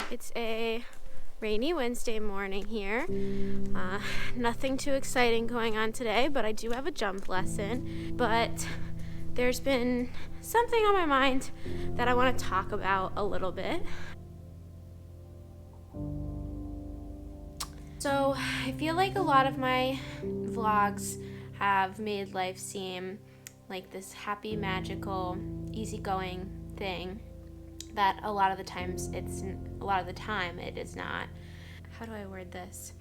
It's a rainy Wednesday morning here. Nothing too exciting going on today, but I do have a jump lesson. But there's been something on my mind that I want to talk about a little bit. So I feel like a lot of my vlogs have made life seem like this happy, magical, easygoing thing that a lot of the time it is not. How do I word this?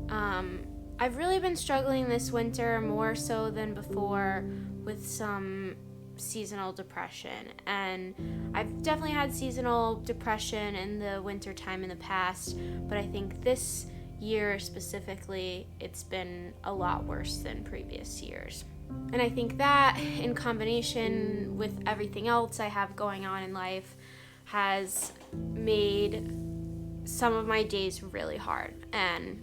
I've really been struggling this winter more so than before with some seasonal depression, and I've definitely had seasonal depression in the winter time in the past, but I think this year specifically it's been a lot worse than previous years. And I think that in combination with everything else I have going on in life has made some of my days really hard. And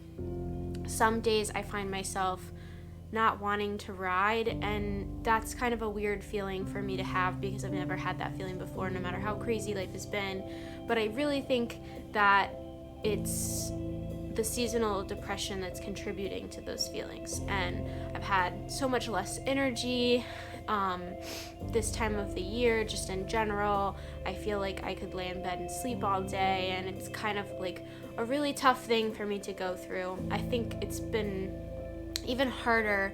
some days I find myself not wanting to ride, and that's kind of a weird feeling for me to have because I've never had that feeling before, no matter how crazy life has been. But I really think that it's the seasonal depression that's contributing to those feelings. And I've had so much less energy this time of the year, just in general. I feel like I could lay in bed and sleep all day, and it's kind of like a really tough thing for me to go through. I think it's been even harder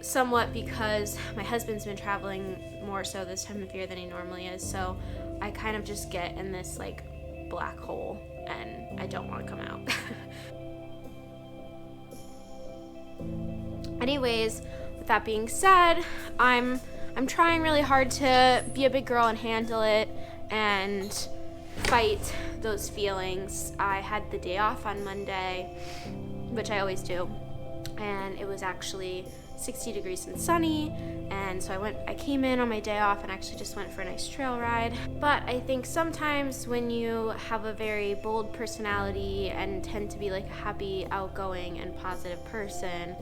somewhat because my husband's been traveling more so this time of year than he normally is, so I kind of just get in this like black hole and I don't want to come out. Anyways, with that being said, I'm trying really hard to be a big girl and handle it and fight those feelings. I had the day off on Monday, which I always do, and it was actually 60 degrees and sunny, and so I came in on my day off and actually just went for a nice trail ride. But I think sometimes when you have a very bold personality and tend to be like a happy, outgoing, and positive person,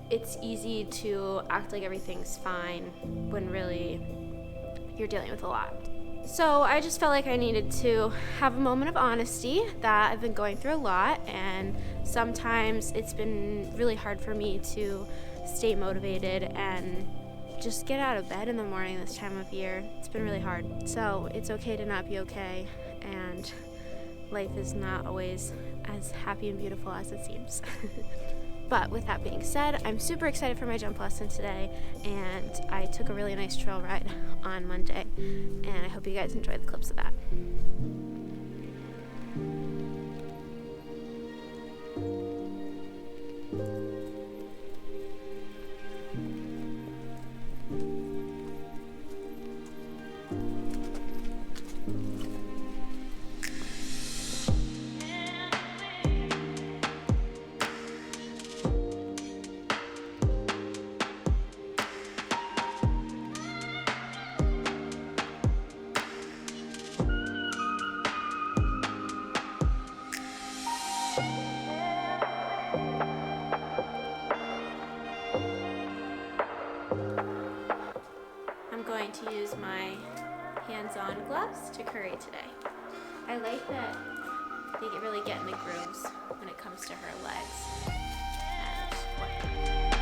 it's easy to act like everything's fine when really you're dealing with a lot. So I just felt like I needed to have a moment of honesty that I've been going through a lot, and sometimes it's been really hard for me to stay motivated and just get out of bed in the morning this time of year. It's been really hard. So it's okay to not be okay, and life is not always as happy and beautiful as it seems. But with that being said, I'm super excited for my jump lesson today, and I took a really nice trail ride on Monday, and I hope you guys enjoy the clips of that. To use my hands-on gloves to curry today. I like that they really get in the grooves when it comes to her legs and whatnot.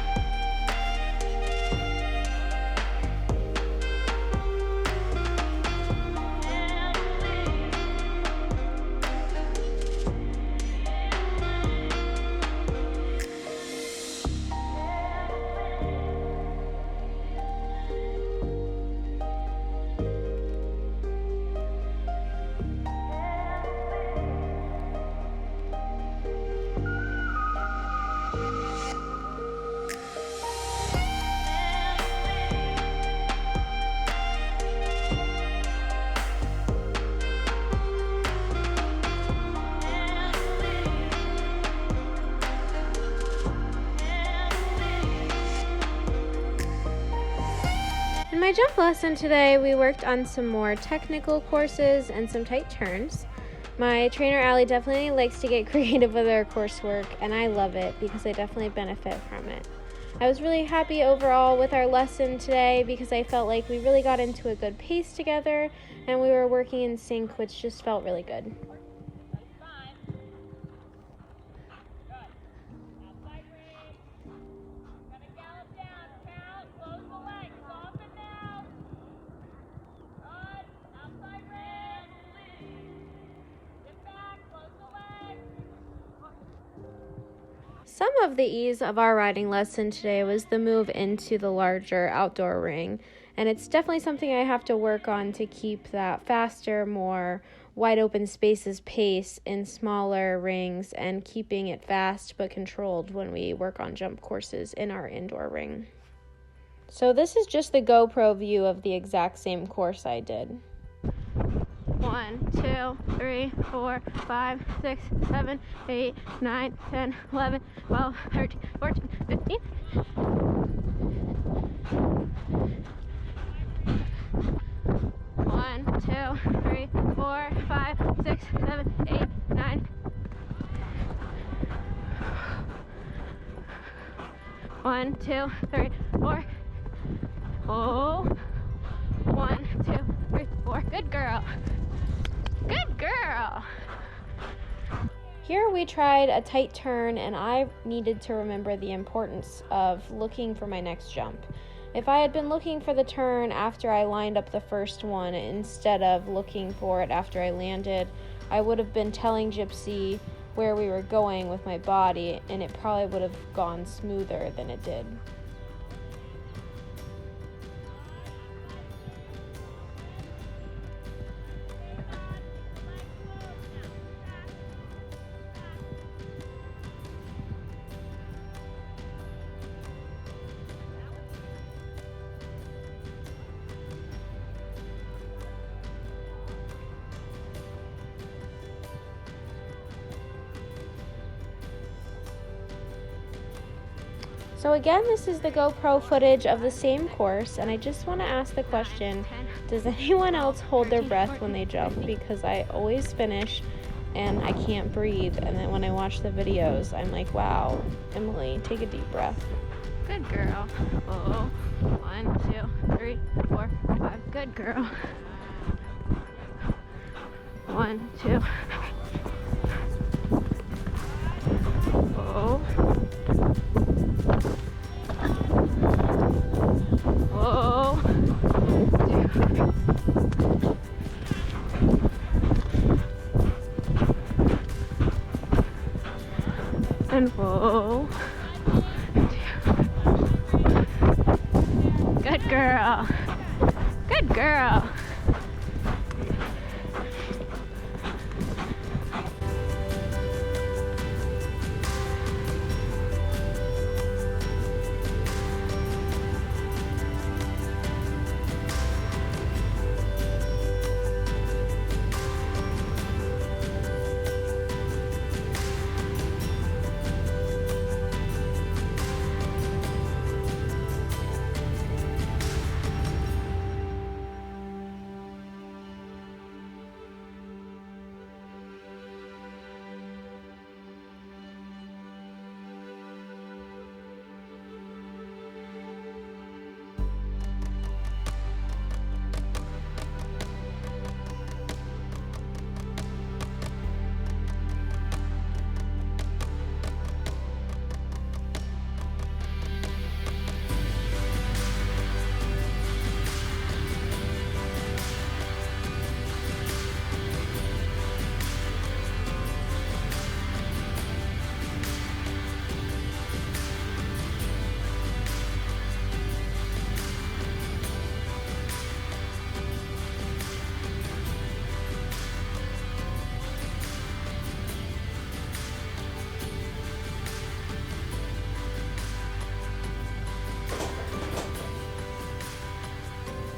In my jump lesson today, we worked on some more technical courses and some tight turns. My trainer Allie definitely likes to get creative with her coursework, and I love it because I definitely benefit from it. I was really happy overall with our lesson today because I felt like we really got into a good pace together and we were working in sync, which just felt really good. Some of the ease of our riding lesson today was the move into the larger outdoor ring, and it's definitely something I have to work on to keep that faster, more wide open spaces pace in smaller rings and keeping it fast but controlled when we work on jump courses in our indoor ring. So this is just the GoPro view of the exact same course I did. 1, 2, 3, 4, 5, 6, 7, 8, 9, 10, 11, 12, 13, 14, 15. 1, 2, 3, 4, 5, 6, 7, 8, 9. 1, 2, 3, 4. Oh. 1, 2, 3, 4. Good girl. Good girl. Here we tried a tight turn, and I needed to remember the importance of looking for my next jump. If I had been looking for the turn after I lined up the first one instead of looking for it after I landed, I would have been telling Gypsy where we were going with my body, and it probably would have gone smoother than it did. So again, this is the GoPro footage of the same course, and I just want to ask the question, does anyone else hold their breath when they jump? Because I always finish and I can't breathe, and then when I watch the videos, I'm like, wow, Emily, take a deep breath. Good girl. Oh, 1, 2, 3, 4, 5. Good girl. 1, 2. Oh. Whoa. And whoa. Good girl. Good girl.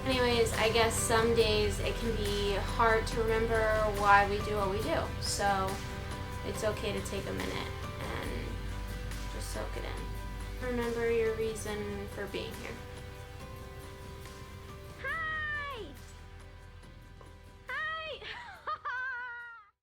Anyways, I guess some days it can be hard to remember why we do what we do. So it's okay to take a minute and just soak it in. Remember your reason for being here.